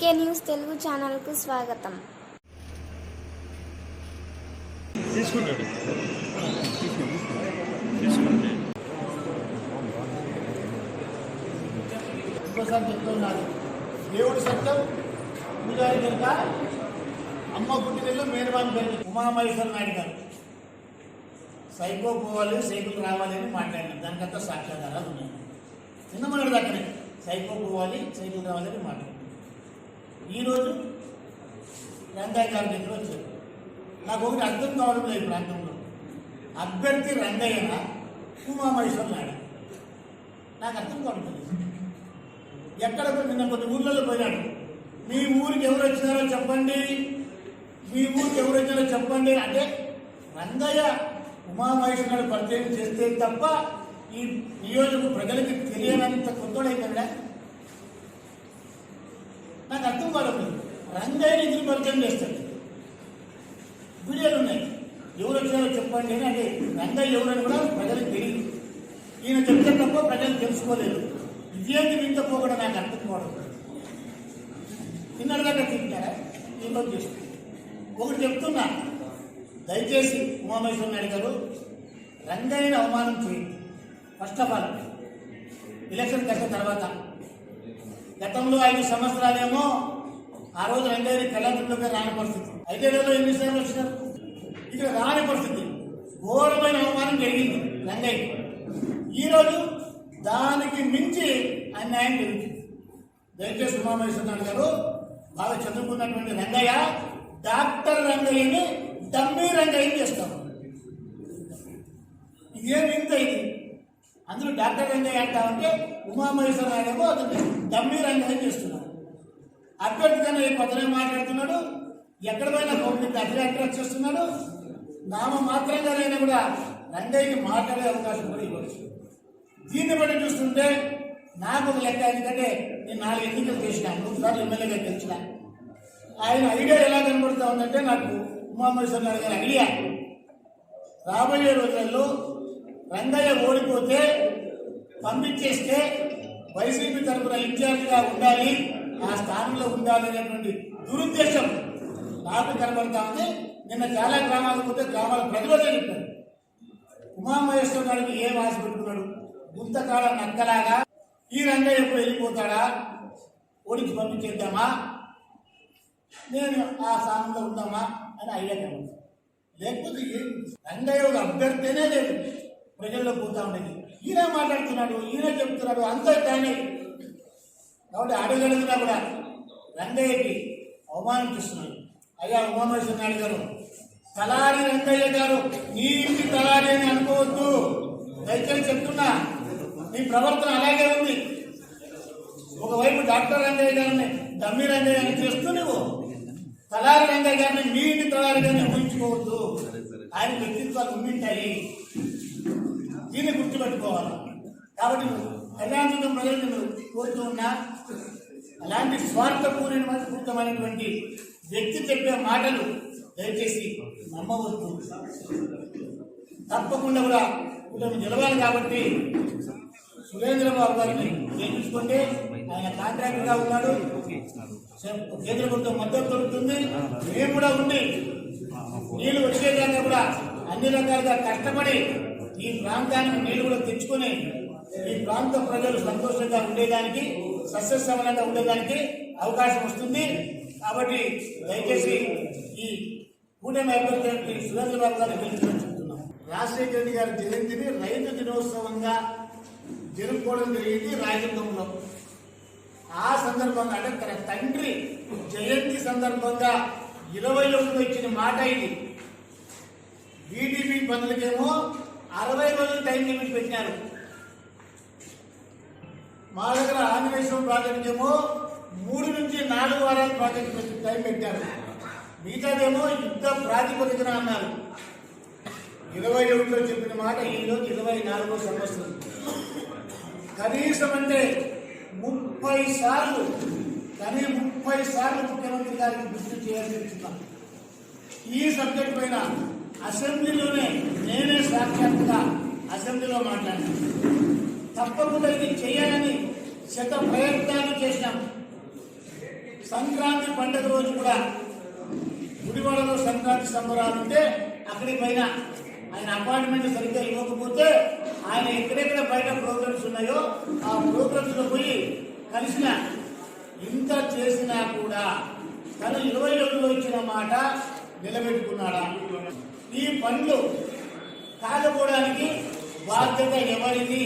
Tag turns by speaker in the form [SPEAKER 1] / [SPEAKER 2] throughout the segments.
[SPEAKER 1] పీకే news Telugu ఛానల్కు స్వాగతం.
[SPEAKER 2] దేవుడి సత్యం పూజారి కనుక అమ్మ పుట్టినలో మేనమామి పేరు ఉమామహేశ్వర నాయుడు గారు సైకో పోవాలి సైకిల్ రావాలి అని మాట్లాడినారు. దానికంతా సాక్ష్యాధారాలు ఉన్నాయి. చిన్న మనడు దగ్గరే సైకో పోవాలి సైకిల్ రావాలని మాట్లాడారు. ఈరోజు రంగయ్య గారి దగ్గర వచ్చారు. నాకు ఒకటి అర్థం కావడం లేదు. ఈ ప్రాంతంలో అభ్యర్థి రంగయ్యనా ఉమామహేశ్వర నాయుడు నాకు అర్థం కావడం లేదు. ఎక్కడ నిన్న కొన్ని ఊర్లలో పోయినాడు. మీ ఊరికి ఎవరు వచ్చినారో చెప్పండి, మీ ఊరికి ఎవరు వచ్చినారో చెప్పండి అంటే రంగయ్య ఉమామహేశ్వరుడు పరిచయం చేస్తే తప్ప ఈ నియోజక ప్రజలకి తెలియనంత కొత్తడైపోయినా నాకు అర్థం కావడం. రంగయ్యని ఇది పరిచయం చేస్తాడు. వీడియోలు ఉన్నాయి. ఎవరు వచ్చినారో చెప్పండి అని అంటే రంగయ్య ఎవరని కూడా ప్రజలకు తెలియదు. ఈయన చెప్తే తప్ప ప్రజలు తెలుసుకోలేదు. ఇదేంటి వింత పోకుండా నాకు అర్థం కావడం. నిన్నటిదాకా తింటారా ఈరోజు చేస్తుంది. ఒకటి చెప్తున్నా, దయచేసి ఉమామహేశ్వర నాయుడు గారు రంగయ్యని అవమానం చేయండి. ఫస్ట్ ఆఫ్ ఆల్ ఎలక్షన్ కట్టిన తర్వాత గతంలో 5 సంవత్సరాలేమో ఆ రోజు రంగయ్యని కళ్యాణంలోకి రాని పరిస్థితి. 5 ఏళ్లలో ఎన్ని సార్లు వచ్చినారు? ఇక్కడ రాని పరిస్థితి. ఘోరమైన అవమానం జరిగింది రంగయ్య. ఈరోజు దానికి మించి అన్యాయం జరుగుతుంది. దయచేసి ఉమామహేశ్వర నాయుడు గారు బాగా చదువుకున్నటువంటి రంగయ్య డాక్టర్ రంగయ్యని డమ్మీ రంగయ్యని చేస్తాము. ఇదేమి ఇంత ఇది? అందరూ డాక్టర్ రంగయ్య అంటామంటే ఉమామహేశ్వర నాయుడు ఏమో అతన్ని డమ్మీ రంగయ్య చేస్తున్నారు. అభ్యర్థిగానే పదనే మాట్లాడుతున్నాడు. ఎక్కడ పోయినా పబ్లిక్ అట్రాక్ట్ చేస్తున్నాడు. నామ మాత్రంగానైనా కూడా రంగయ్యకి మాట్లాడే అవకాశం కూడా ఇవ్వచ్చు. దీన్ని బట్టి చూస్తుంటే నాకు ఒక లెక్క. ఎందుకంటే నేను 4 ఎన్నికలు చేసిన, 3 సార్లు ఎమ్మెల్యేగా గెలిచిన. ఆయన ఐడియా ఎలా కనబడుతూ ఉందంటే నాకు ఉమామహేశ్వర నాయుడు గారి ఐడియా రాబోయే రోజుల్లో రంగయ్య ఓడిపోతే పంపించేస్తే వైసీపీ తరఫున ఇన్ఛార్జిగా ఉండాలి, ఆ స్థానంలో ఉండాలి అనేటువంటి దురుద్దేశం నాకు కనబడతా ఉంది. నిన్న చాలా గ్రామాలకు పోతే గ్రామాల ప్రజలతో చెప్పారు. ఉమామహేశ్వర నాయుడికి ఏం ఆశ పెట్టుకున్నాడు? గుంతకాల నక్కలాగా ఈ రంగయ్య ఎప్పుడు వెళ్ళిపోతాడా, ఓడికి పంపించేద్దామా, నేను ఆ స్థానంలో ఉందామా అని ఐడియా కనబడుతుంది. లేకపోతే ఏం రంగయ్య ఒక అభ్యర్థినే లేదు, ప్రజల్లో పోతా ఉండేది. ఈయన మాట్లాడుతున్నాడు, ఈయన చెప్తున్నాడు, అంతా కానీ కాబట్టి అడగడుగునా కూడా రంగయ్యకి అవమానం చేస్తున్నాడు. అయ్యా ఉమామహేశ్వర నాయుడు గారు, తలారి రంగయ్య గారు నీ ఇంటి తలారి అని అనుకోవద్దు. దయచేసి చెప్తున్నా, నీ ప్రవర్తన అలాగే ఉంది. ఒకవైపు డాక్టర్ రంగయ్య గారిని డమ్మీ రంగయ్య గారిని చేస్తూ నువ్వు తలారి రంగయ్య గారిని మీ ఇంటి తలారి గారిని ఊహించుకోవద్దు. ఆయన వ్యక్తిత్వాలు ఉండింటాయి, దీన్ని గుర్తుపెట్టుకోవాలి. కాబట్టి కళ్యాణ ప్రజలను కోరుతూ ఉన్నా, అలాంటి స్వార్థపూరితమైనటువంటి వ్యక్తి చెప్పే మాటలు దయచేసి నమ్మవద్దు. తప్పకుండా కూడా కుటుంబం నిలవాలి. కాబట్టి సురేంద్ర బాబు గారిని గెలిపించుకుంటే ఆయన కాంట్రాక్టర్ గా ఉన్నాడు. కేంద్ర ప్రభుత్వం మద్దతు దొరుకుతుంది. మేము కూడా ఉండి నీళ్లు వచ్చేదాకా కూడా అన్ని రకాలుగా కష్టపడి ఈ ప్రాంతానికి నీళ్లు కూడా తెచ్చుకొని ఈ ప్రాంత ప్రజలు సంతోషంగా ఉండేదానికి, సస్యశ్యామలంగా ఉండేదానికి అవకాశం వస్తుంది. కాబట్టి దయచేసి ఈ కూటమి అభ్యర్థి సురేంద్ర బాబు గారిని గెలిపించమని చెప్తున్నాం. రాజశేఖర రెడ్డి గారి జయంతిని రైతు దినోత్సవంగా జరుపుకోవడం జరిగింది రాయదుర్గంలో. ఆ సందర్భంగా అంటే తన తండ్రి జయంతి సందర్భంగా 21 ఇచ్చిన మాట ఇది. బీటీపీ పనులకేమో 60 రోజులు టైం లిమిట్ పెట్టినారు. మా దగ్గర ఆంజనేశ్వరం ప్రాజెక్ట్ ఏమో 3 నుంచి 4 వారాల ప్రాజెక్ట్ టైం పెట్టారు. మిగతాదేమో యుద్ధ ప్రాతిపదికన అన్నారు. 21లో చెప్పిన మాట ఈరోజు 24వ సంవత్సరం. కనీసం అంటే 30 సార్లు ముఖ్యమంత్రి గారికి గుర్తు చేయాల్సి వచ్చిందాం. ఈ సబ్జెక్ట్ పైన అసెంబ్లీలోనే నేనే సాక్షాత్తుగా అసెంబ్లీలో మాట్లాడాను. తప్పకుండా ఇది చేయాలని శత ప్రయత్నాలు చేసినాం. సంక్రాంతి పండుగ రోజు కూడా గుడివాడలో సంక్రాంతి సంబరాలు ఉంటే అక్కడికి పైన ఆయన అపాయింట్మెంట్ సరిగ్గా ఇవ్వకపోతే ఆయన ఎక్కడెక్కడ బయట ప్రోగ్రామ్స్ ఉన్నాయో ఆ ప్రోగ్రామ్స్ లో పోయి కలిసిన ఇంత చేసినా కూడా తను 27లో ఇచ్చిన మాట నిలబెట్టుకున్నాడా? ఈ పనులు కాకపోవడానికి బాధ్యత ఎవరిది?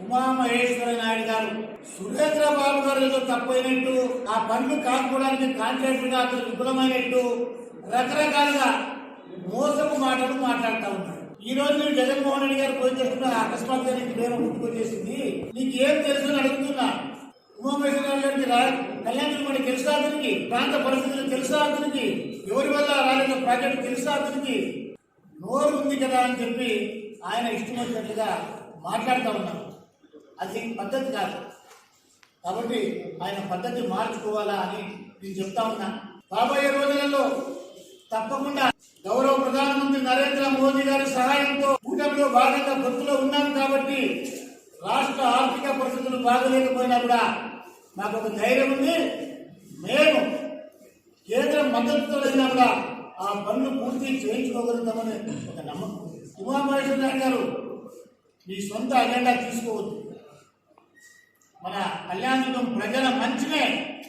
[SPEAKER 2] ఉమామహేశ్వర నాయుడు గారు. సురేంద్ర బాబు గారు ఏదో తప్పైనట్టు, ఆ పనులు కాకపోవడానికి కాంట్రాక్టర్ గా అతను విఫలమైనట్టు రకరకాలుగా మోసపు మాటలు మాట్లాడుతూ ఉన్నారు. ఈ రోజు నేను జగన్మోహన్ రెడ్డి గారు పోయి చేస్తున్న అకస్మాత్తుగా నీకు ప్రేమ గుర్తుకొచ్చేసింది, నీకేం తెలుసు అని అడుగుతున్నా. ఉమామహేశ్వర గారికి కళ్యాణ్ మనకి తెలుసా? అతనికి ప్రాంత పరిస్థితులు తెలుసా? అతనికి ఎవరి వల్ల రాలేదో ప్రాజెక్టు తెలుసా? అతనికి నోరు ఉంది కదా అని చెప్పి ఆయన ఇష్టం వచ్చినట్లుగా మాట్లాడుతూ ఉన్నారు. అది పద్ధతి కాదు. కాబట్టి ఆయన పద్ధతి మార్చుకోవాలా అని నేను చెప్తా ఉన్నా. రాబోయే రోజులలో తప్పకుండా గౌరవ ప్రధానమంత్రి నరేంద్ర మోదీ గారి సహాయంతో కూటమిలో భాగంగా పొత్తులో ఉన్నాం కాబట్టి రాష్ట్ర ఆర్థిక పరిస్థితులు బాగలేకపోయినా కూడా నాకు ఒక ధైర్యం ఉంది. మేము కేంద్ర మద్దతుతో అయినా కూడా ఆ పనులు పూర్తి చేయించుకోగలుగుతామని ఒక నమ్మకం. ఉమామహేశ్వర నాయుడు గారు, మీ సొంత అజెండా తీసుకోవద్దు. మన కళ్యాణదుర్గం ప్రజల మంచినే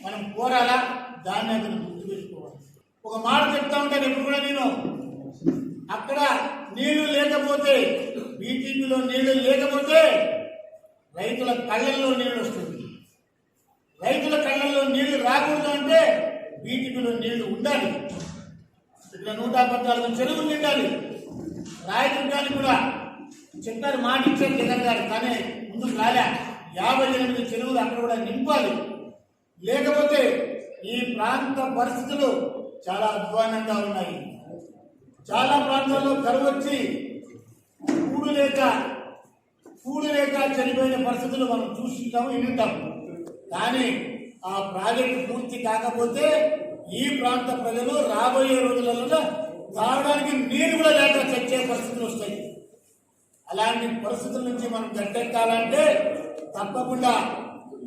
[SPEAKER 2] మనం కోరాలా, దాన్ని అతను గుర్తుపెట్టుకోవాలి. ఒక మాట చెప్తా ఉంటాను ఎప్పుడు కూడా నేను, అక్కడ నీళ్లు లేకపోతే, బీటీపీలో నీళ్లు లేకపోతే రైతుల కళ్ళల్లో నీళ్లు వస్తుంది. రైతుల కళ్ళల్లో నీళ్లు రాకూడదు అంటే బీటీపీలో నీళ్లు ఉండాలి. ఇక్కడ 114 చెరువులు నిండాలి. రాయదుర్గానికి కూడా చెప్పారు, మాట ఇచ్చారు జగన్ గారు, కానీ ముందుకు రాలే. 58 చెరువులు అక్కడ కూడా నింపాలి. లేకపోతే ఈ ప్రాంత పరిస్థితులు చాలా అధ్వానంగా ఉన్నాయి. చాలా ప్రాంతాల్లో కరువు వచ్చి కూడు లేక చనిపోయిన పరిస్థితులు మనం చూస్తుంటాము, వింటాము. కానీ ఆ ప్రాజెక్టు పూర్తి కాకపోతే ఈ ప్రాంత ప్రజలు రాబోయే రోజులలో తాగడానికి నీరు కూడా లేక చచ్చే పరిస్థితులు వస్తాయి. అలాంటి పరిస్థితుల నుంచి మనం గట్టెక్కాలంటే తప్పకుండా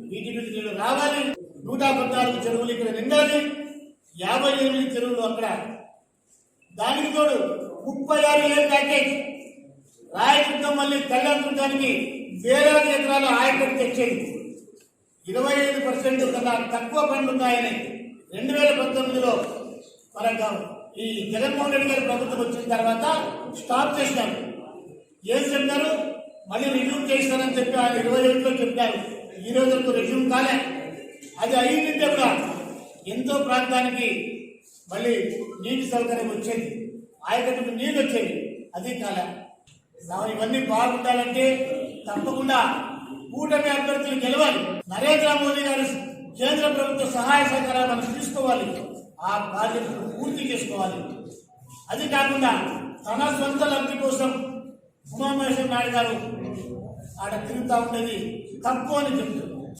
[SPEAKER 2] బీటీపీ నీళ్లు రావాలి. 114 చెరువులు ఇక్కడ నిండాలి. 58 చెరువులు అక్కడ. దానికి తోడు 36 ప్యాకేజ్ రాయదుర్గం మళ్ళీ కళ్యాణదుర్గానికి వేలాది ఎకరాల ఆయకట్టు తెచ్చేది. 25% కన్నా తక్కువ పనులు ఉన్నాయని 2019లో మనకు ఈ జగన్మోహన్ రెడ్డి గారి ప్రభుత్వం వచ్చిన తర్వాత స్టాప్ చేసినారు. ఏం చెప్పారు? మళ్ళీ రిజ్యూమ్ చేస్తారని చెప్పి ఆయన 21లో చెప్పారు. ఈ రోజుకు రిజ్యూమ్ కాలే. అది అయ్యిందంటే కూడా ఎంతో ప్రాంతానికి మళ్ళీ నీటి సౌకర్యం వచ్చేది, ఆయకట్టుకు నీళ్ళు వచ్చేది. అది కాలే. ఇవన్నీ బాగుండాలంటే తప్పకుండా కూటమి అభ్యర్థులు గెలవాలి. నరేంద్ర మోదీ గారి కేంద్ర ప్రభుత్వ సహాయ సహకారాలు మనం తీసుకోవాలి. ఆ బాధ్యతను పూర్తి చేసుకోవాలి. అది కాకుండా తన సొంత లబ్ధి కోసం ఉమామహేశ్వర నాయుడు గారు ఆడ తిరుగుతూ ఉండేది తప్పు అని చెప్తారు.